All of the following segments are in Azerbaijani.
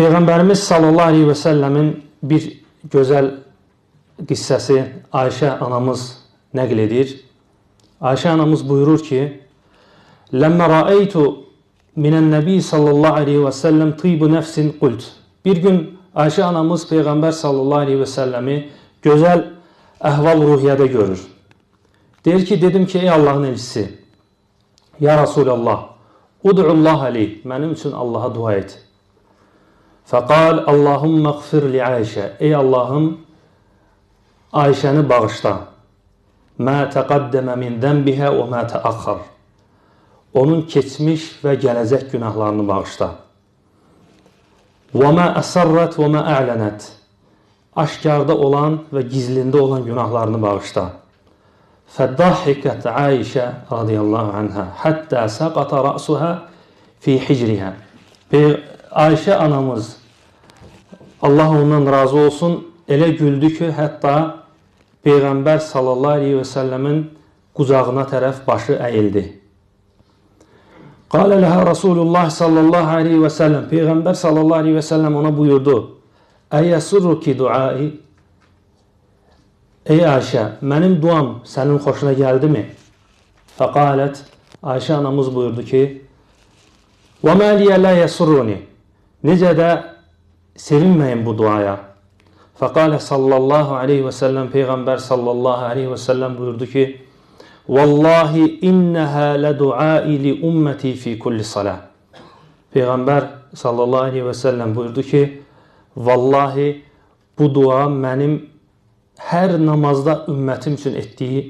Peyğəmbərimiz sallallahu aleyhi və səlləmin bir gözəl qissəsi Ayşə anamız nəql edir. Ayşə anamız buyurur ki, Ləmmə rəəytu minən nəbi sallallahu aleyhi və səlləm tıybu nəfsin qult. Bir gün Ayşə anamız Peyğəmbər sallallahu aleyhi və səlləmi gözəl əhval-ruhiyyədə görür. Deyir ki, dedim ki, ey Allahın elçisi, ya Rasulallah, ud'ullah aleyh, mənim üçün Allaha dua et. Fəqal, Allahümmə qfir li Ayşə, ey Allahım, Ayşəni bağışla. Mə təqaddəmə min dənbihə və mə təəxxar. Onun keçmiş və gələcək günahlarını bağışla. Və mə əsərrət və mə ə'lənət. Aşkarda olan və gizlində olan günahlarını bağışla. Fəddahikət Ayşə radiyallahu anhə həttə səqata rəsuhə fi hicrihə. Ayşə anamız, Allah ondan razı olsun, elə güldü ki, hətta Peyğəmbər sallallahu aleyhi və səlləmin qucağına tərəf başı əyildi. Qalə ləhə Rasulullah sallallahu aleyhi və səlləm, Peyğəmbər sallallahu aleyhi və səlləm ona buyurdu, Əyəsurruki duai, ey Ayşə, mənim duam sənin xoşuna gəldi mi? Fəqalət, Ayşə anamız buyurdu ki, Və məliyə lə yəsurruni, necə də sevinməyin bu duaya. Fəqalə sallallahu aleyhi və səlləm, Peyğəmbər sallallahu aleyhi və səlləm buyurdu ki, Vallahi innəhə lə duai li ümməti fi kulli salə. Peyğəmbər sallallahu aleyhi və səlləm buyurdu ki, Vallahi bu dua mənim hər namazda ümmətim üçün etdiyi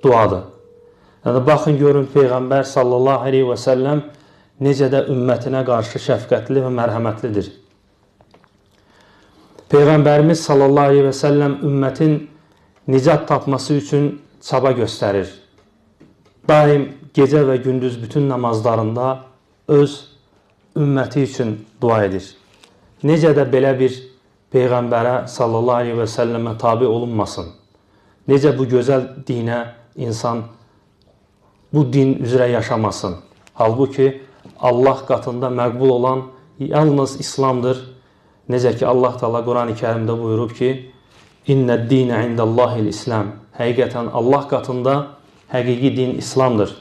duadır. Yəni, baxın, görün, Peyğəmbər sallallahu aleyhi və səlləm necə də ümmətinə qarşı şəfqətli və mərhəmətlidir. Peyğəmbərimiz sallallahu aleyhi və səlləm ümmətin nicat tapması üçün çaba göstərir. Daim gecə və gündüz bütün namazlarında öz ümməti üçün dua edir. Necə də belə bir Peyğəmbərə sallallahu aleyhi və səlləmə tabi olunmasın. Necə bu gözəl dinə insan bu din üzrə yaşamasın. Halbuki Allah qatında məqbul olan yalnız İslamdır. Necə ki Allah Teala Quran-ı Kərimdə buyurub ki, İnnəd dinə indəllahil İslam. Həqiqətən Allah qatında həqiqi din İslamdır.